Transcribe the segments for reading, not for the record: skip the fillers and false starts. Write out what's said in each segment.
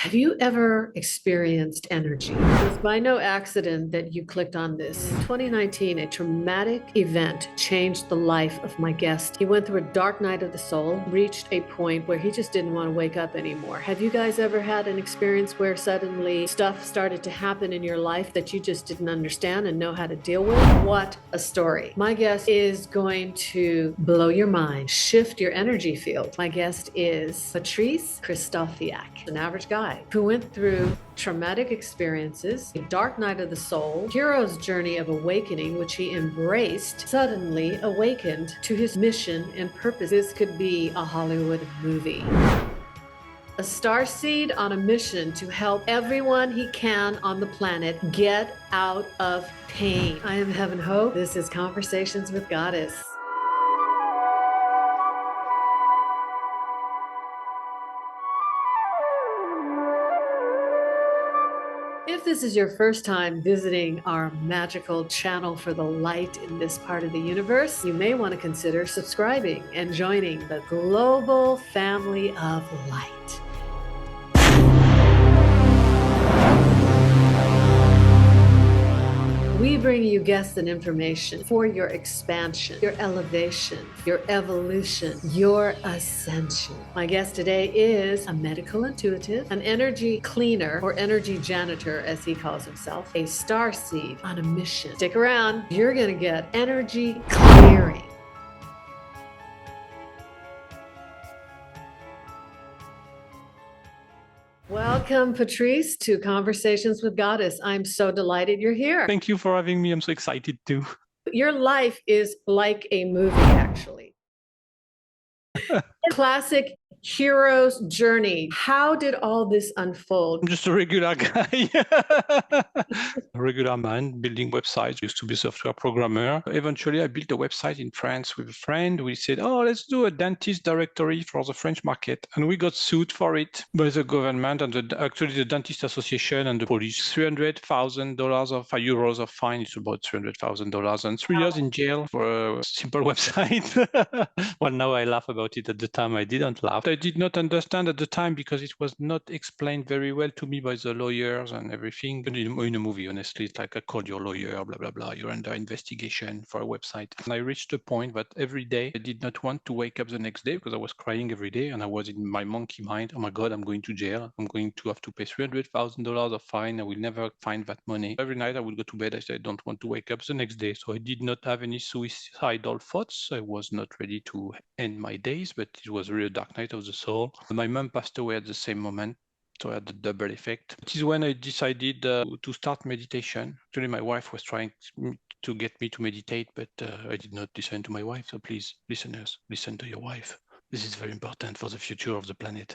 Have you ever experienced energy? It's by no accident that you clicked on this. In 2019, a traumatic event changed the life of my guest. He went through a dark night of the soul, reached a point where he just didn't want to wake up anymore. Have you guys ever had an experience where suddenly stuff started to happen in your life that you just didn't understand and know how to deal with? What a story. My guest is going to blow your mind, shift your energy field. My guest is Patrice Krysztofiak, an average guy who went through traumatic experiences, a dark night of the soul, hero's journey of awakening, which he embraced, suddenly awakened to his mission and purpose. This could be a Hollywood movie. A starseed on a mission to help everyone he can on the planet get out of pain. I am Heaven Hope. This is Conversations with Goddess. If this is your first time visiting our magical channel for the light in this part of the universe, you may want to consider subscribing and joining the global family of light. We bring you guests and information for your expansion, your elevation, your evolution, your ascension. My guest today is a medical intuitive, an energy cleaner or energy janitor, as he calls himself, a starseed on a mission. Stick around, you're going to get energy clearing. Welcome, Patrice, to Conversations with Goddess. I'm so delighted you're here. Thank you for having me. I'm so excited too. Your life is like a movie, actually. Classic hero's journey. How did all this unfold? I'm just a regular guy. A regular man building websites. Used to be a software programmer. Eventually, I built a website in France with a friend. We said, oh, let's do a dentist directory for the French market. And we got sued for it by the government and actually the Dentist Association and the police. $300,000 of euros of fine. It's about $300,000 and 3 years in jail for a simple website. Well, now I laugh about it. At the time, I didn't laugh. I did not understand at the time because it was not explained very well to me by the lawyers and everything. In a movie, honestly, it's like I called your lawyer, blah, blah, blah. You're under investigation for a website. And I reached a point that every day I did not want to wake up the next day because I was crying every day and I was in my monkey mind. Oh my God, I'm going to jail. I'm going to have to pay $300,000 of fine. I will never find that money. Every night I would go to bed. I said, I don't want to wake up the next day. So I did not have any suicidal thoughts. I was not ready to end my days, but it was really a dark night of the soul. My mom passed away at the same moment. So I had the double effect. It is when I decided to start meditation. Actually, my wife was trying to get me to meditate, but I did not listen to my wife. So please, listeners, listen to your wife. This is very important for the future of the planet.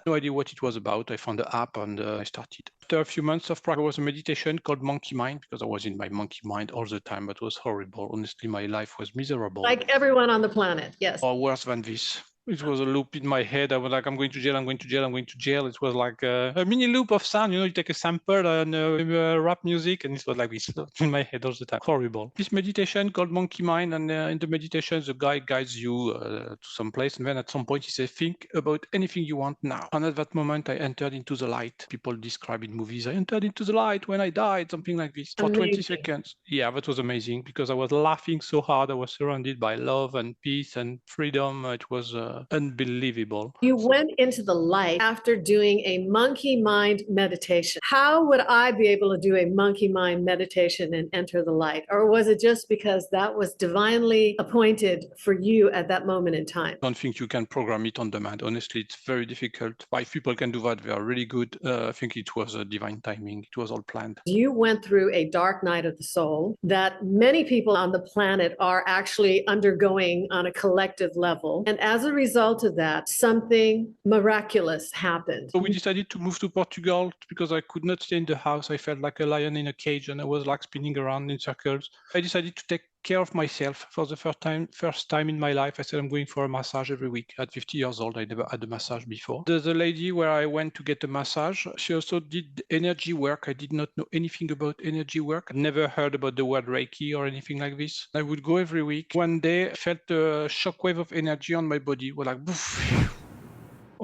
No idea what it was about. I found the app and I started. After a few months of practice, there was a meditation called Monkey Mind because I was in my monkey mind all the time. But it was horrible. Honestly, my life was miserable. Like everyone on the planet, yes. Or worse than this. It was a loop in my head. I was like, I'm going to jail, I'm going to jail, I'm going to jail. It was like a mini loop of sound. You know, you take a sample and rap music, and it was like this in my head all the time. Horrible. This meditation called Monkey Mind, and in the meditation, the guy guides you to some place, and then at some point he says, think about anything you want now. And at that moment, I entered into the light. People describe in movies, I entered into the light when I died, something like this. For 20 seconds. Yeah, that was amazing because I was laughing so hard. I was surrounded by love and peace and freedom. It was unbelievable. You went into the light after doing a monkey mind meditation. How would I be able to do a monkey mind meditation and enter the light? Or was it just because that was divinely appointed for you at that moment in time? I don't think you can program it on demand. Honestly, it's very difficult. If people can do that, they are really good. I think it was a divine timing. It was all planned. You went through a dark night of the soul that many people on the planet are actually undergoing on a collective level. And as a result of that, something miraculous happened. So we decided to move to Portugal because I could not stay in the house. I felt like a lion in a cage and I was like spinning around in circles. I decided to take care of myself for the first time in my life. I said, I'm going for a massage every week. At 50 years old, I never had a massage before. The lady where I went to get a massage, she also did energy work. I did not know anything about energy work. I never heard about the word Reiki or anything like this. I would go every week. One day, I felt a shockwave of energy on my body. Well, like,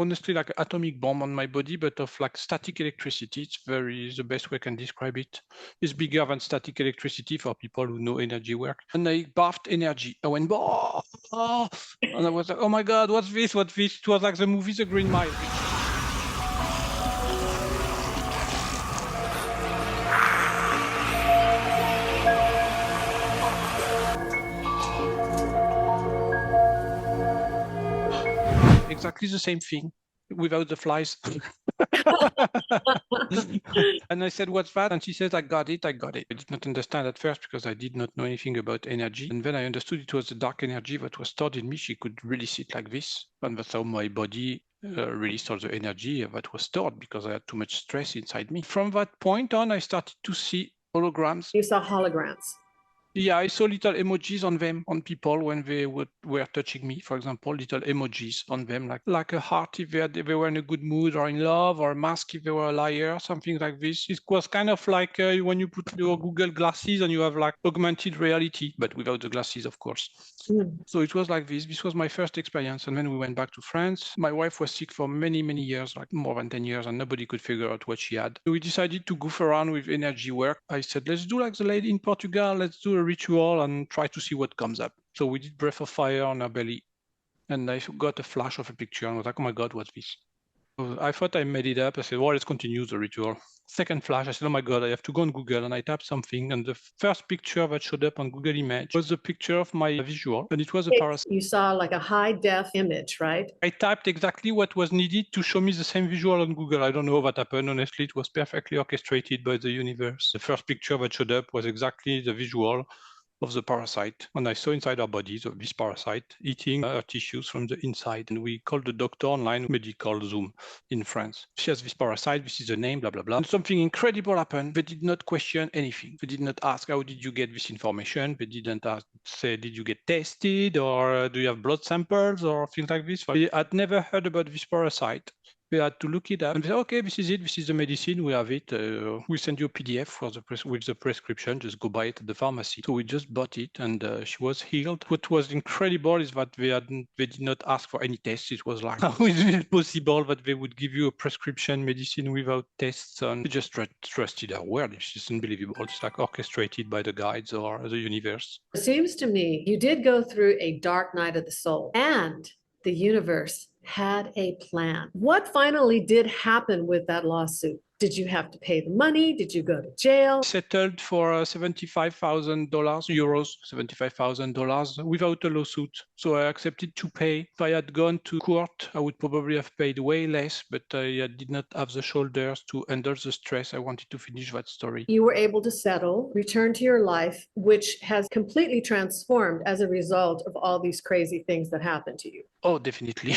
honestly like an atomic bomb on my body, but of like static electricity. It's the best way I can describe it. It's bigger than static electricity for people who know energy work. And I bathed energy. I went, oh, and I was like, oh my God, what's this? What's this? It was like the movie The Green Mile. Exactly the same thing without the flies. And I said, what's that? And she says, I got it. I did not understand at first because I did not know anything about energy. And then I understood it was the dark energy that was stored in me. She could release it like this. And that's how my body released all the energy that was stored because I had too much stress inside me. From that point on, I started to see holograms. You saw holograms. Yeah, I saw little emojis on them, on people when they were touching me, for example, little emojis on them, like a heart if they were in a good mood or in love, or a mask if they were a liar, something like this. It was kind of like when you put your Google glasses and you have like augmented reality, but without the glasses, of course. So it was like this. This was my first experience. And then we went back to France. My wife was sick for many, many years, like more than 10 years, and nobody could figure out what she had. So we decided to goof around with energy work. I said, let's do like the lady in Portugal. Let's do a ritual and try to see what comes up. So we did breath of fire on her belly. And I got a flash of a picture and I was like, oh my God, what's this? So I thought I made it up. I said, well, let's continue the ritual. Second flash, I said, oh my God, I have to go on Google. And I typed something. And the first picture that showed up on Google Image was the picture of my visual. And it was a parasite. You saw like a high def image, right? I typed exactly what was needed to show me the same visual on Google. I don't know what happened. Honestly, it was perfectly orchestrated by the universe. The first picture that showed up was exactly the visual of the parasite. And I saw inside our bodies of this parasite eating our tissues from the inside. And we called the doctor online, medical Zoom in France. She has this parasite, this is the name, blah, blah, blah. And something incredible happened. They did not question anything. They did not ask, how did you get this information? They didn't ask, say, did you get tested? Or do you have blood samples or things like this? They had never heard about this parasite. We had to look it up and say, okay, this is it. This is the medicine. We have it. We send you a PDF for with the prescription. Just go buy it at the pharmacy. So we just bought it, and she was healed. What was incredible is that they did not ask for any tests. It was like, how is it possible that they would give you a prescription medicine without tests? And they just trusted our word. It's just unbelievable. It's like orchestrated by the guides or the universe. It seems to me you did go through a dark night of the soul, and the universe had a plan. What finally did happen with that lawsuit? Did you have to pay the money? Did you go to jail? Settled for $75,000, $75,000 without a lawsuit. So I accepted to pay. If I had gone to court, I would probably have paid way less, but I did not have the shoulders to handle the stress. I wanted to finish that story. You were able to settle, return to your life, which has completely transformed as a result of all these crazy things that happened to you. Oh, definitely.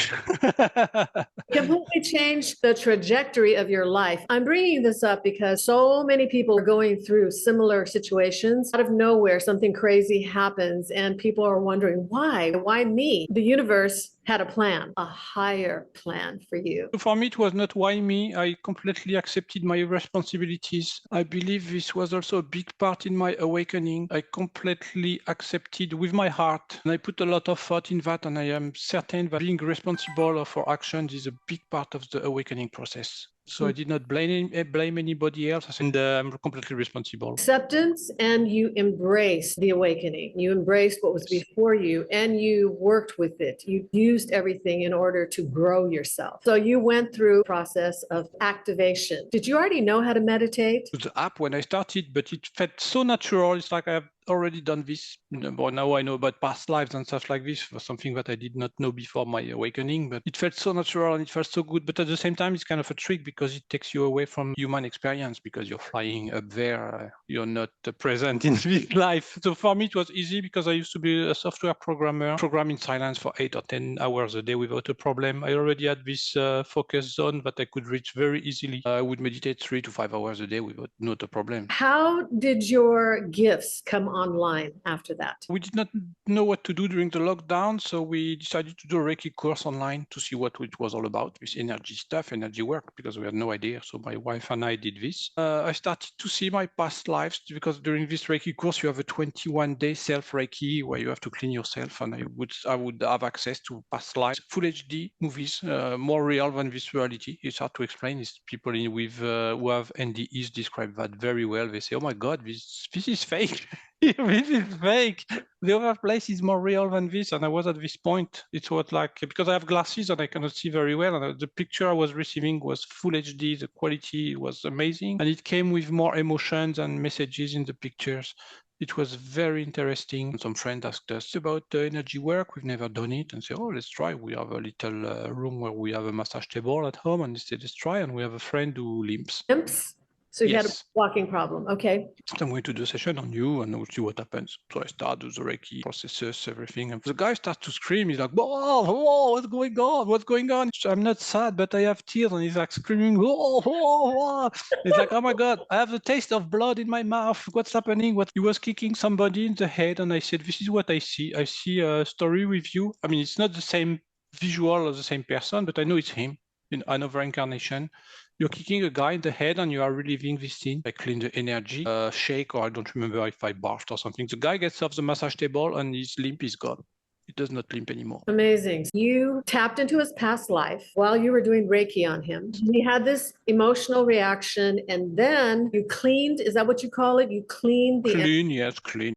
Completely changed the trajectory of your life. I'm bringing this up because so many people are going through similar situations. Out of nowhere, something crazy happens and people are wondering, why? Why me? The universe had a plan, a higher plan for you. For me, it was not why me. I completely accepted my responsibilities. I believe this was also a big part in my awakening. I completely accepted with my heart, and I put a lot of thought in that, and I am certain that being responsible for actions is a big part of the awakening process. So I did not blame anybody else, and I'm completely responsible. Acceptance, and you embraced the awakening. You embraced what was before you, and you worked with it. You used everything in order to grow yourself. So you went through a process of activation. Did you already know how to meditate? The app when I started, but it felt so natural. It's like I have already done this. But now I know about past lives and stuff like this, for something that I did not know before my awakening, but it felt so natural and it felt so good. But at the same time, it's kind of a trick because it takes you away from human experience because you're flying up there. You're not present in this life. So for me, it was easy because I used to be a software programmer, program in silence for 8 or 10 hours a day without a problem. I already had this focus zone that I could reach very easily. I would meditate 3 to 5 hours a day without not a problem. How did your gifts come online after that? We did not know what to do during the lockdown, so we decided to do a Reiki course online to see what it was all about, this energy stuff, energy work, because we had no idea. So my wife and I did this. I started to see my past lives, because during this Reiki course, you have a 21-day self-Reiki where you have to clean yourself, and I would have access to past lives, full HD movies, more real than this reality. It's hard to explain. It's people with who have NDEs describe that very well. They say, "Oh my God, this is fake." This is fake. The other place is more real than this. And I was at this point. It was like, because I have glasses and I cannot see very well. And the picture I was receiving was full HD. The quality was amazing. And it came with more emotions and messages in the pictures. It was very interesting. Some friend asked us about energy work. We've never done it, and say, "Oh, let's try." We have a little room where we have a massage table at home, and they said, "Let's try." And we have a friend who limps. Limps? So you had a Yes. walking problem. Okay. I'm going to do a session on you and we'll see what happens. So I start with the Reiki processes, everything. And the guy starts to scream. He's like, whoa, whoa, what's going on? What's going on? So I'm not sad, but I have tears. And he's like screaming, whoa, whoa, whoa. He's like, oh my God, I have the taste of blood in my mouth. What's happening? He was kicking somebody in the head. And I said, this is what I see. I see a story with you. I mean, it's not the same visual of the same person, but I know it's him in another incarnation. You're kicking a guy in the head and you are reliving this scene. I clean the energy, shake, or I don't remember if I barfed or something. The guy gets off the massage table and his limp is gone. It does not limp anymore. Amazing. You tapped into his past life while you were doing Reiki on him. He had this emotional reaction and then you cleaned, is that what you call it? You cleaned the Clean, yes, clean.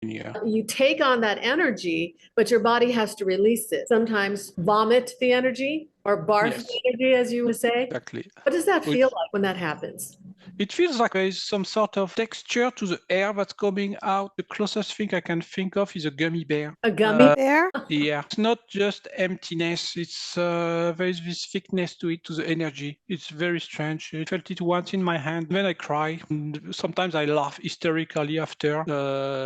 Yeah. You take on that energy, but your body has to release it. Sometimes vomit the energy or barf Yes. the energy, as you would say. Exactly. What does that feel like when that happens? It feels like there is some sort of texture to the air that's coming out. The closest thing I can think of is a gummy bear. A gummy Bear? Yeah, it's not just emptiness. It's there is this thickness to it, to the energy. It's very strange. I felt it once in my hand. Then I cry. And sometimes I laugh hysterically after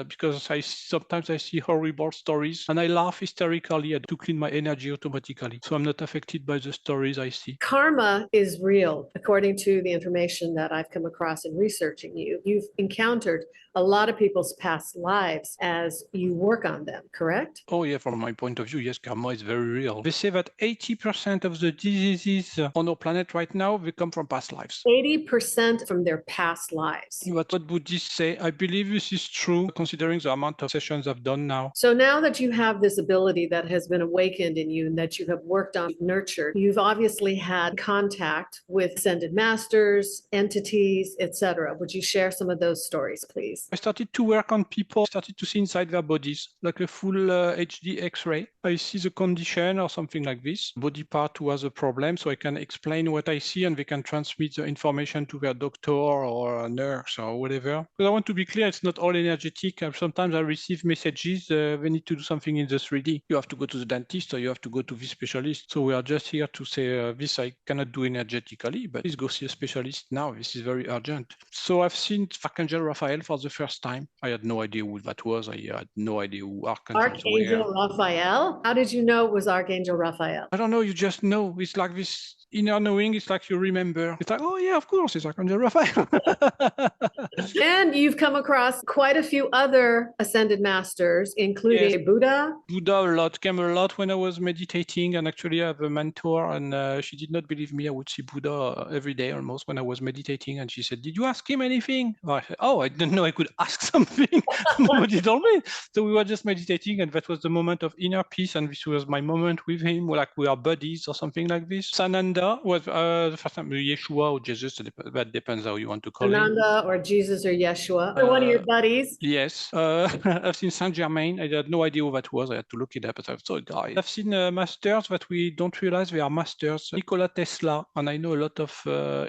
because sometimes I see horrible stories and I laugh hysterically to clean my energy automatically. So I'm not affected by the stories I see. Karma is real, according to the information that I've come across in researching you. You've encountered a lot of people's past lives as you work on them, correct? Oh yeah, from my point of view, yes, karma is very real. They say that 80% of the diseases on our planet right now, they come from past lives. 80% from their past lives. What Buddhists say, I believe this is true, considering the amount of sessions I've done now. So now that you have this ability that has been awakened in you and that you have worked on, nurtured, you've obviously had contact with ascended masters, entities, etc. Would you share some of those stories, please? I started to work on people, started to see inside their bodies, like a full HD X-ray. I see the condition or something like this, body part who has a problem, so I can explain what I see and they can transmit the information to their doctor or a nurse or whatever. But I want to be clear, it's not all energetic. Sometimes I receive messages, they need to do something in the 3D. You have to go to the dentist or you have to go to this specialist. So we are just here to say, this I cannot do energetically, but please go see a specialist now. This is very urgent. So I've seen Archangel Raphael for the first time. I had no idea who that was. I had no idea who archangels were. Archangel Raphael? How did you know it was Archangel Raphael? I don't know, you just know. It's like this inner knowing. It's like you remember. It's like, oh yeah, of course, it's Archangel Raphael. And you've come across quite a few other ascended masters, including Yes. Buddha. Buddha a lot, came a lot when I was meditating, and actually I have a mentor and she did not believe me. I would see Buddha every day almost when I was meditating, and she said, did you ask him anything? I said, oh, I didn't know I could ask something. Nobody told me. So we were just meditating, and that was the moment of inner peace, and this was my moment with him, like we are buddies or something like this. Sananda was the first time, Yeshua or Jesus, that depends how you want to call him. Ananda or Jesus or Yeshua, or one of your buddies. Yes, I've seen Saint Germain. I had no idea who that was. I had to look it up, but I saw a guy. I've seen masters that we don't realize they are masters. Nikola Tesla, and I know a lot of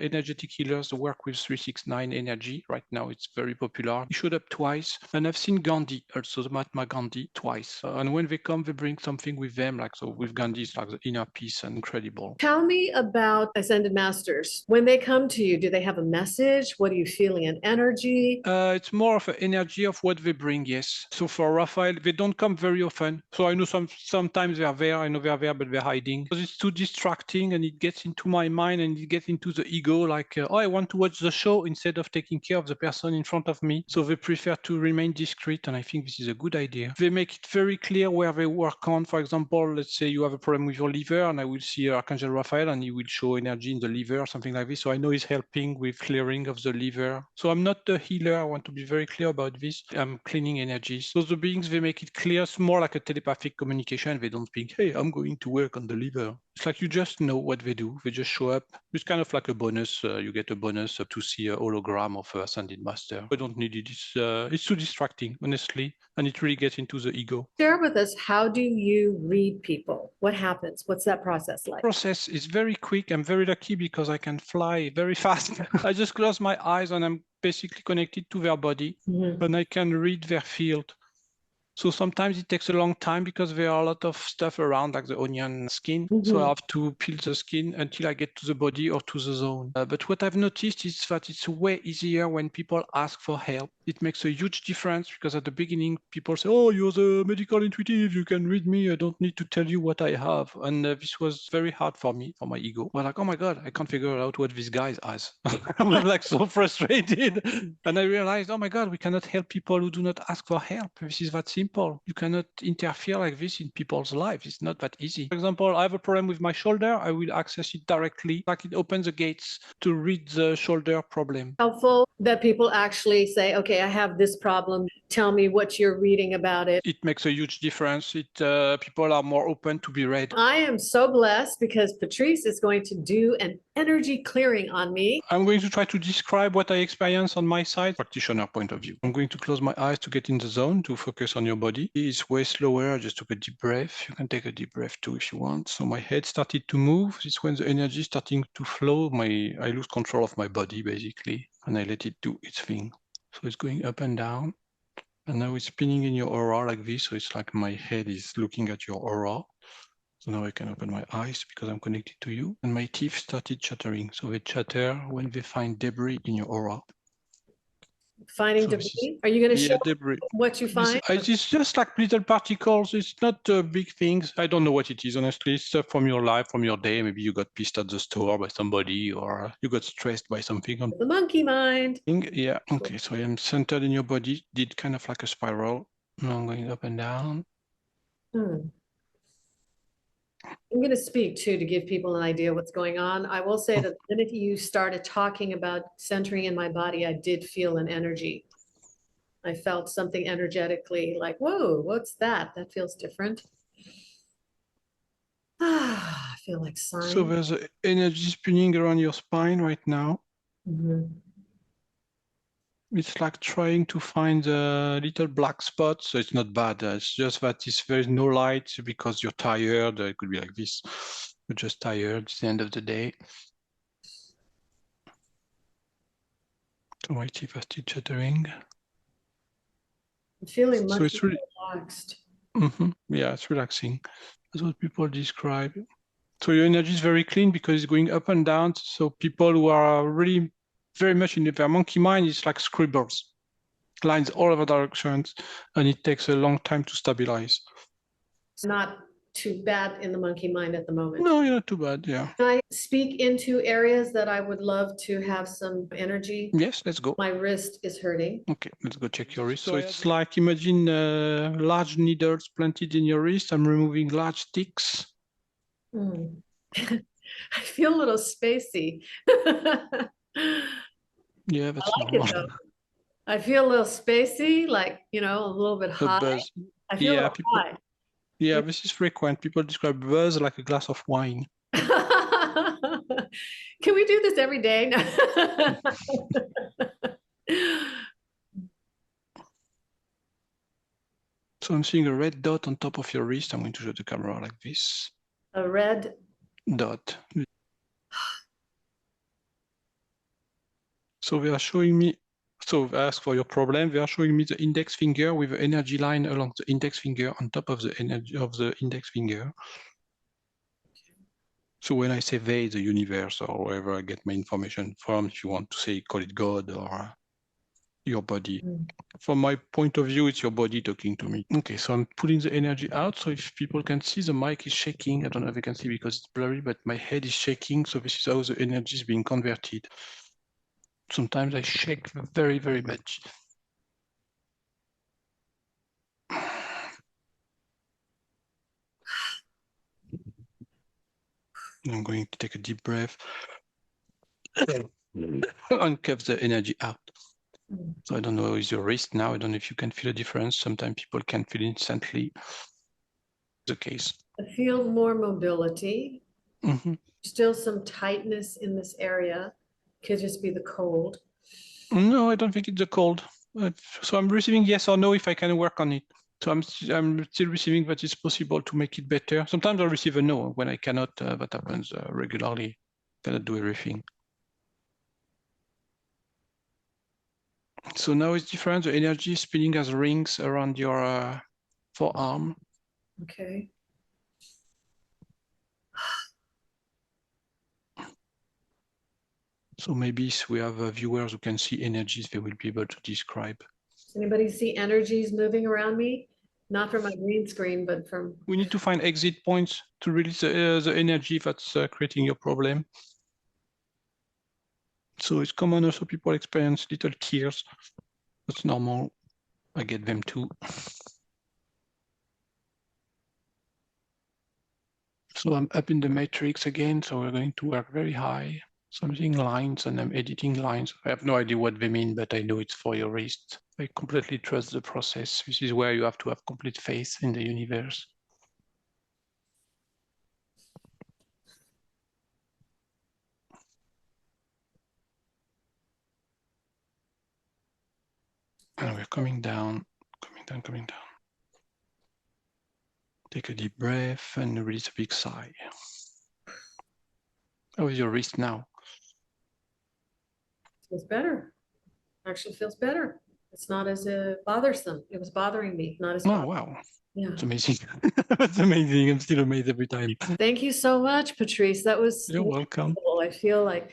energetic healers who work with 369 energy. Right now, it's very popular. He showed up twice. And I've seen Gandhi, also the Mahatma Gandhi, twice. And when they come, they bring something with them, like so with Gandhi, it's like the inner peace and incredible. Tell me about Ascended Masters. When they come to you, do they have a message? What are you feeling in energy? It's more of an energy of what they bring, yes. So for Raphael, they don't come very often. So I know sometimes they are there, I know they are there, but they're hiding. Because it's too distracting and it gets into my mind and it gets into the ego, like, oh, I want to watch the show instead of taking care of the person in front of me. So they prefer to remain discreet, and I think this is a good idea. They make it very clear where they work on. For example, let's say you have a problem with your liver, and I will see Archangel Raphael, and he will show energy in the liver or something like this. So I know he's helping with clearing of the liver. So I'm not a healer. I want to be very clear about this. I'm cleaning energies. So the beings, they make it clear. It's more like a telepathic communication. They don't think, hey, I'm going to work on the liver. It's like you just know what they do. They just show up. It's kind of like a bonus. You get a bonus to see a hologram of a Ascended Master. I don't need it. It's too distracting, honestly, and it really gets into the ego. Share with us, how do you read people? What happens? What's that process like? Process is very quick. I'm very lucky because I can fly very fast. I just close my eyes and I'm basically connected to their body, and I can read their field. So sometimes it takes a long time because there are a lot of stuff around, like the onion skin. So I have to peel the skin until I get to the body or to the zone. But what I've noticed is that it's way easier when people ask for help. It makes a huge difference because at the beginning, people say, oh, you're the medical intuitive, you can read me, I don't need to tell you what I have. And this was very hard for me, for my ego. But like, oh my God, I can't figure out what this guy has. I'm like so frustrated. And I realized, oh my God, we cannot help people who do not ask for help. This is that simple. You cannot interfere like this in people's lives. It's not that easy. For example, I have a problem with my shoulder. I will access it directly. Like it opens the gates to read the shoulder problem. Helpful that people actually say, okay, I have this problem. Tell me what you're reading about it. It makes a huge difference. People are more open to be read. I am so blessed because Patrice is going to do an energy clearing on me. I'm going to try to describe what I experience on my side, practitioner point of view. I'm going to close my eyes to get in the zone, to focus on your body. It's way slower. I just took a deep breath. You can take a deep breath too if you want. So my head started to move. This is when the energy is starting to flow. I lose control of my body, basically, and I let it do its thing. So it's going up and down. And now it's spinning in your aura like this. So it's like my head is looking at your aura. So now I can open my eyes because I'm connected to you. And my teeth started chattering. So they chatter when they find debris in your aura. Finding debris? Are you going to show debris. what you find? It's just like little particles. It's not big things. I don't know what it is, honestly. It's stuff from your life, from your day. Maybe you got pissed at the store by somebody, or you got stressed by something. The monkey mind. Yeah. Okay, so I am centered in your body. Did kind of like a spiral. Now I'm going up and down. I'm going to speak too to give people an idea what's going on. I will say that the minute you started talking about centering in my body, I did feel an energy. I felt something energetically like, whoa, what's that? That feels different. I feel like sign. So there's energy spinning around your spine right now. It's like trying to find a little black spot. So it's not bad. It's just that there's no light because you're tired. It could be like this. You're just tired. It's the end of the day. So my teeth are still chattering. I'm feeling much so it's really relaxed. Yeah, it's relaxing. That's what people describe. So your energy is very clean because it's going up and down. So people who are really very much in their monkey mind, it's like scribbles, lines all over directions, and it takes a long time to stabilize. It's not too bad in the monkey mind at the moment. No, you're not too bad, yeah. Can I speak into areas that I would love to have some energy? Yes, let's go. My wrist is hurting. Okay, let's go check your wrist. So it's like, imagine large needles planted in your wrist. I'm removing large sticks. I feel a little spacey. Yeah, that's I like it though. I feel a little spacey, like, a little bit high. Buzz. I feel Yeah, high. Yeah, this is frequent. People describe buzz like a glass of wine. Can we do this every day? So I'm seeing a red dot on top of your wrist. I'm going to show the camera like this. A red dot. So they are showing me So I ask for your problem. They are showing me the index finger with the energy line along the index finger on top of the energy of the index finger. So when I say they, the universe or wherever I get my information from, if you want to say, call it God or your body. From my point of view, it's your body talking to me. Okay, so I'm pulling the energy out. So if people can see, the mic is shaking. I don't know if you can see because it's blurry, but my head is shaking. So this is how the energy is being converted. Sometimes I shake very, very much. I'm going to take a deep breath and cuff the energy out. So I don't know, is your wrist now? I don't know if you can feel a difference. Sometimes people can feel instantly. The case. I feel more mobility. Mm-hmm. Still some tightness in this area. Could just be the cold. No, I don't think it's a cold. So I'm receiving yes or no if I can work on it. So I'm still receiving that it's possible to make it better. Sometimes I receive a no when I cannot. That happens regularly. Cannot do everything. So now it's different. The energy is spinning as rings around your forearm. Okay. So maybe if we have viewers who can see energies, they will be able to describe. Does anybody see energies moving around me? Not from my green screen, but from... We need to find exit points to release the energy that's creating your problem. So it's common also people experience little tears. That's normal. I get them too. So I'm up in the matrix again. So we're going to work very high. So I'm using lines and I'm editing lines. I have no idea what they mean, but I know it's for your wrist. I completely trust the process. This is where you have to have complete faith in the universe. And we're coming down, coming down, coming down. Take a deep breath and release a big sigh. How is your wrist now? Feels better. Actually feels better. It's not as bothersome. It was bothering me, not as... Oh, wow. Yeah. That's amazing. That's amazing. I'm still amazed every time. Thank you so much, Patrice. That was... You're welcome. I feel like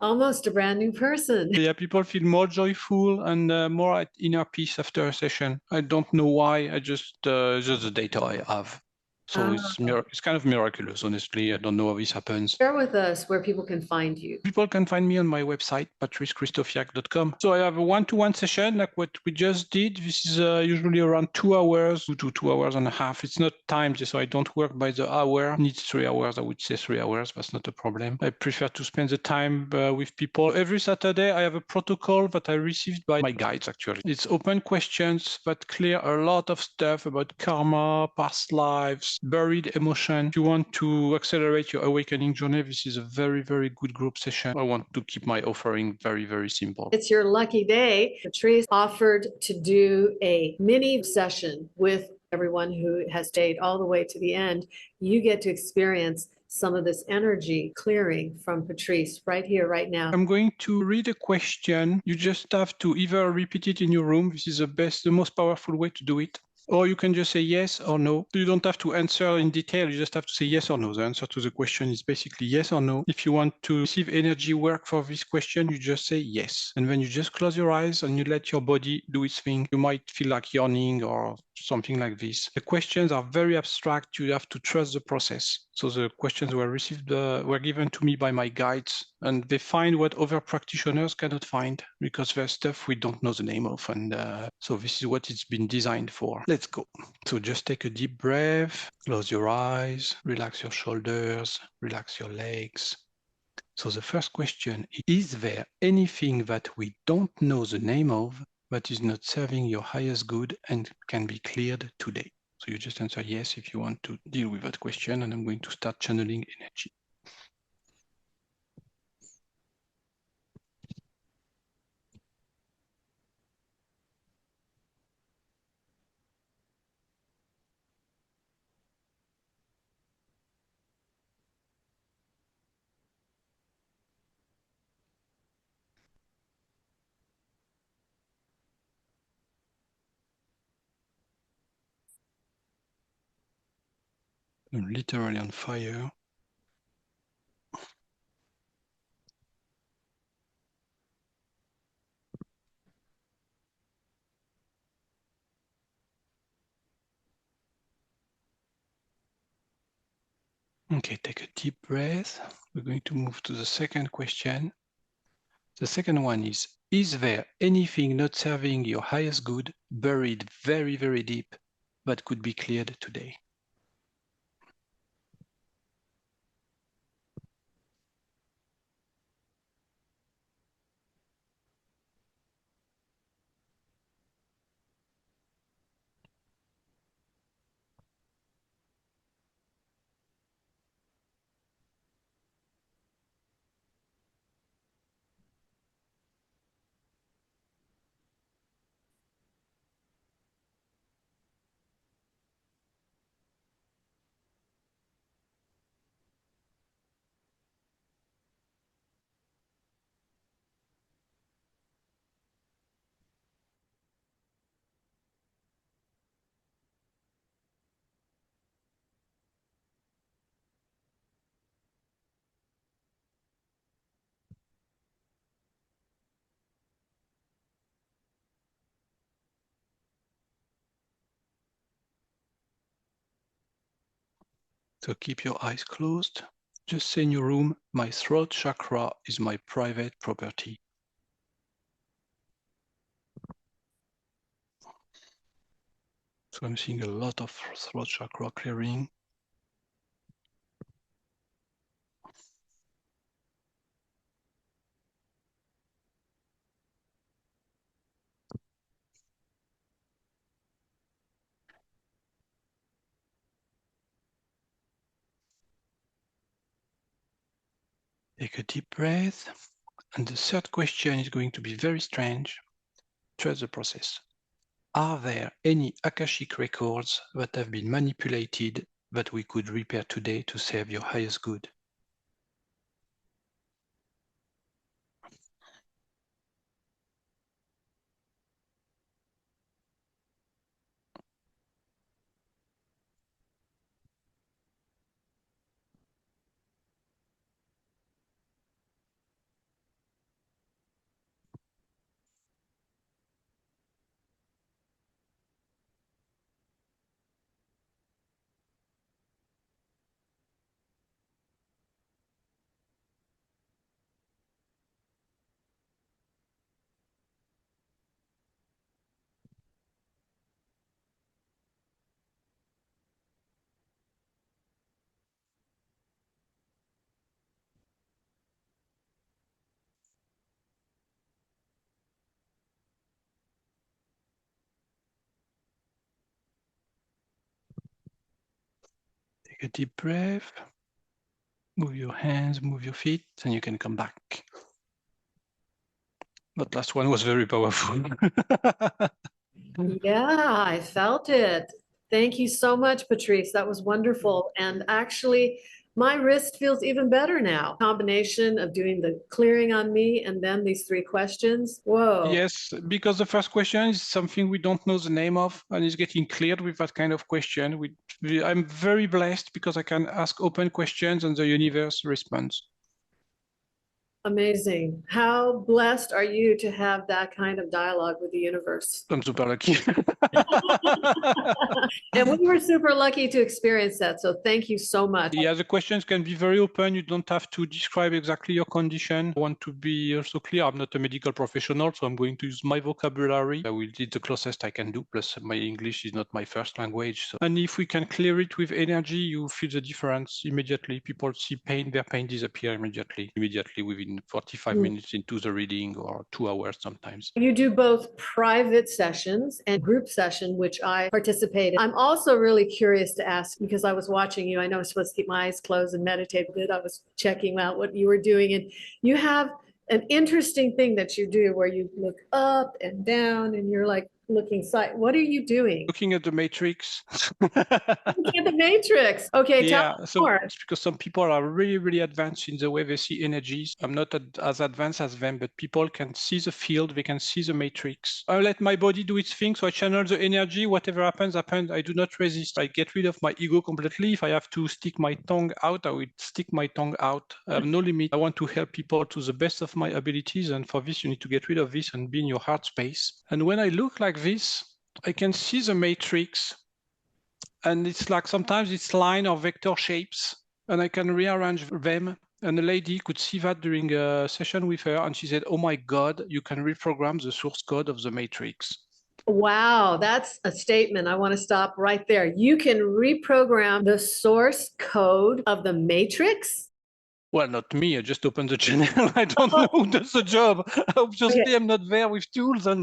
almost a brand new person. Yeah, people feel more joyful and more at inner peace after a session. I don't know why. I just the data I have. So it's kind of miraculous, honestly. I don't know how this happens. Share with us where people can find you. People can find me on my website, patricekrysztofiak.com. So I have a one-to-one session like what we just did. This is usually around 2 hours to 2 hours and a half. It's not timed, so I don't work by the hour. It needs 3 hours. I would say 3 hours. That's not a problem. I prefer to spend the time with people. Every Saturday, I have a protocol that I received by my guides, actually. It's open questions that clear a lot of stuff about karma, past lives, buried emotion. If you want to accelerate your awakening journey, this is a very, very good group session. I want to keep my offering very, very simple. It's your lucky day. Patrice offered to do a mini session with everyone who has stayed all the way to the end. You get to experience some of this energy clearing from Patrice right here, right now. I'm going to read a question. You just have to either repeat it in your room. This is the most powerful way to do it. Or you can just say yes or no. You don't have to answer in detail. You just have to say yes or no. The answer to the question is basically yes or no. If you want to receive energy work for this question, you just say yes. And then you just close your eyes and you let your body do its thing. You might feel like yawning or something like this. The questions are very abstract. You have to trust the process. So the questions were given to me by my guides, and they find what other practitioners cannot find because there's stuff we don't know the name of. And so this is what it's been designed for. Let's go. So just take a deep breath, close your eyes, relax your shoulders, relax your legs. So the first question is there anything that we don't know the name of that is not serving your highest good and can be cleared today? So you just answer yes if you want to deal with that question, and I'm going to start channeling energy. I'm literally on fire. Okay, take a deep breath. We're going to move to the second question. The second one is there anything not serving your highest good buried very, very deep but could be cleared today? So keep your eyes closed. Just say in your room, my throat chakra is my private property. So I'm seeing a lot of throat chakra clearing. Take a deep breath. And the third question is going to be very strange. Trust the process. Are there any Akashic records that have been manipulated that we could repair today to serve your highest good? Take a deep breath. Move your hands, move your feet, and you can come back. That last one was very powerful. Yeah, I felt it. Thank you so much, Patrice. That was wonderful. And actually, my wrist feels even better now. Combination of doing the clearing on me and then these three questions. Whoa. Yes, because the first question is something we don't know the name of and is getting cleared with that kind of question. I'm very blessed because I can ask open questions and the universe responds. Amazing. How blessed are you to have that kind of dialogue with the universe? I'm super lucky. And we were super lucky to experience that. So thank you so much. Yeah, the questions can be very open. You don't have to describe exactly your condition. I want to be also clear, I'm not a medical professional, so I'm going to use my vocabulary. I will do the closest I can do, plus my English is not my first language. So. And if we can clear it with energy, you feel the difference immediately. People see pain, their pain disappear immediately within 45 minutes into the reading or 2 hours sometimes. You do both private sessions and group session, which I participated. I'm also really curious to ask because I was watching you. I know I'm supposed to keep my eyes closed and meditate, but I was checking out what you were doing. And you have an interesting thing that you do where you look up and down and you're like looking site. What are you doing? Looking at the matrix. Looking at the matrix. Okay, tell Yeah, me so more. it's because some people are really, really advanced in the way they see energies. I'm not as advanced as them, but people can see the field, they can see the matrix. I let my body do its thing, so I channel the energy. Whatever happens, happens. I do not resist. I get rid of my ego completely. If I have to stick my tongue out, I will stick my tongue out. I have no limit. I want to help people to the best of my abilities, and for this, you need to get rid of this and be in your heart space. And when I look like this, I can see the matrix. And it's like sometimes it's line or vector shapes, and I can rearrange them. And a lady could see that during a session with her, and she said, "Oh my God, you can reprogram the source code of the matrix." Wow, that's a statement. I want to stop right there. You can reprogram the source code of the matrix. Well, not me. I just opened the channel. I don't know who does the job. Obviously, Okay. I'm not there with tools and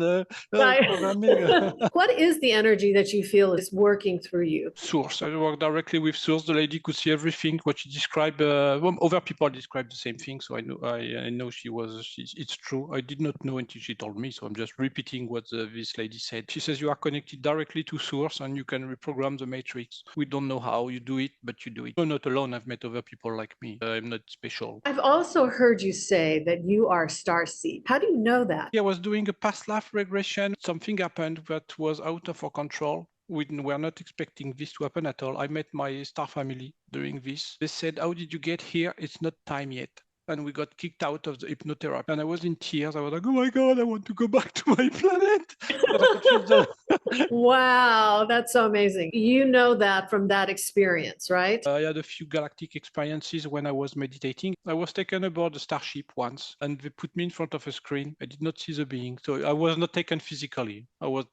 Right. programming. What is the energy that you feel is working through you? Source. I work directly with Source. The lady could see everything. What she described, other people described the same thing. So I know it's true. I did not know until she told me. So I'm just repeating what this lady said. She says you are connected directly to Source and you can reprogram the matrix. We don't know how you do it, but you do it. You're not alone. I've met other people like me. I'm not special. I've also heard you say that you are Starseed. How do you know that? Yeah, I was doing a past life regression. Something happened that was out of our control. We were not expecting this to happen at all. I met my star family during this. They said, "How did you get here? It's not time yet." And we got kicked out of the hypnotherapy. And I was in tears. I was like, "Oh my God, I want to go back to my planet." But I could feel the Wow, that's so amazing. You know that from that experience, right? I had a few galactic experiences when I was meditating. I was taken aboard a starship once, and they put me in front of a screen. I did not see the being, so I was not taken physically.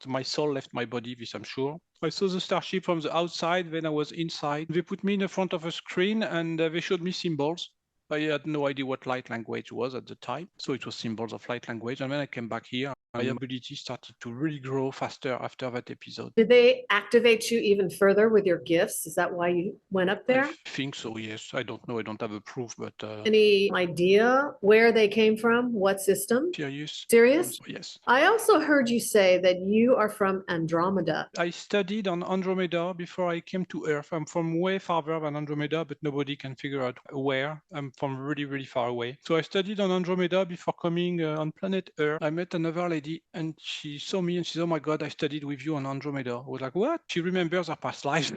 My soul left my body, this I'm sure. I saw the starship from the outside, then I was inside. They put me in front of a screen, and they showed me symbols. I had no idea what light language was at the time, so it was symbols of light language. And when I came back here, my ability started to really grow faster after that episode. Did they activate you even further with your gifts? Is that why you went up there? I think so, yes. I don't know. I don't have a proof, but Any idea where they came from? What system? serious. Serious? Yes. I also heard you say that you are from Andromeda. I studied on Andromeda before I came to Earth. I'm from way farther than Andromeda, but nobody can figure out where. I'm from really, really far away. So I studied on Andromeda before coming on planet Earth. I met another lady and she saw me and she said, "Oh my God, I studied with you on Andromeda." I was like, "What?" She remembers her past life.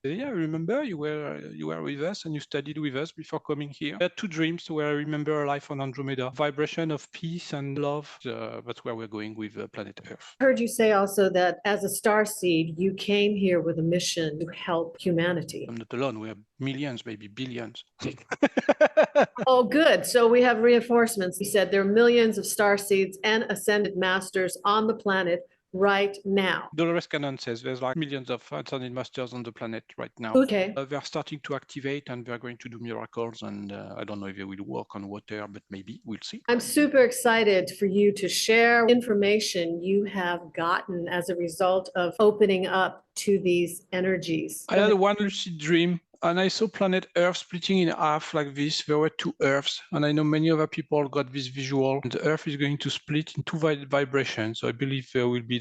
Yeah, I remember you were with us and you studied with us before coming here. I had two dreams where I remember a life on Andromeda. Vibration of peace and love. That's where we're going with planet Earth. I heard you say also that as a starseed, you came here with a mission to help humanity. I'm not alone. We have millions, maybe billions. Oh, good. So we have reinforcements. You said there are millions of starseeds and ascended masters on the planet right now. Dolores Cannon says there's like millions of ascended masters on the planet right now. Okay. They're starting to activate and they're going to do miracles. And I don't know if they will work on water, but maybe we'll see. I'm super excited for you to share information you have gotten as a result of opening up to these energies. I had one lucid dream and I saw planet Earth splitting in half like this. There were two Earths, and I know many other people got this visual. The Earth is going to split in two vibrations. So I believe there will be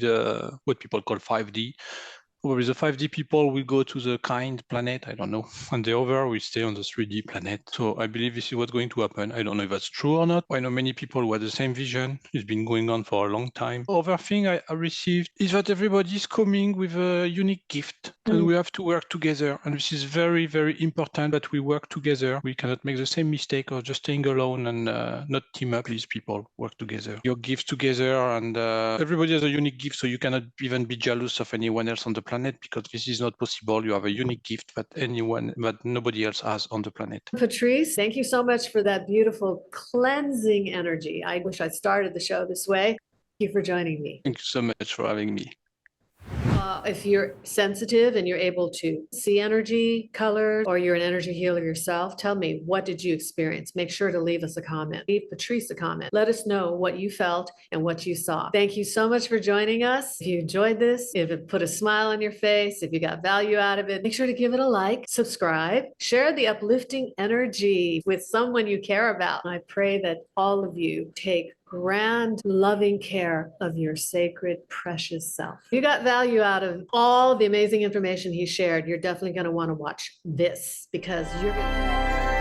what people call 5D. Where the 5D people will go to the kind planet, I don't know, and the other will stay on the 3D planet. So I believe this is what's going to happen. I don't know if that's true or not. I know many people who had the same vision. It's been going on for a long time. Other thing I received is that everybody's coming with a unique gift and we have to work together. And this is very, very important that we work together. We cannot make the same mistake of just staying alone and not team up. Please, people, work together. Your gifts together, and everybody has a unique gift, so you cannot even be jealous of anyone else on the planet, because this is not possible. You have a unique gift that nobody else has on the planet. Patrice, thank you so much for that beautiful cleansing energy. I wish I started the show this way. Thank you for joining me. Thank you so much for having me. If you're sensitive and you're able to see energy, colors, or you're an energy healer yourself, tell me, what did you experience? Make sure to leave us a comment. Leave Patrice a comment. Let us know what you felt and what you saw. Thank you so much for joining us. If you enjoyed this, if it put a smile on your face, if you got value out of it, make sure to give it a like, subscribe, share the uplifting energy with someone you care about. I pray that all of you take grand, loving care of your sacred, precious self. If you got value out of all the amazing information he shared, you're definitely going to want to watch this because you're going to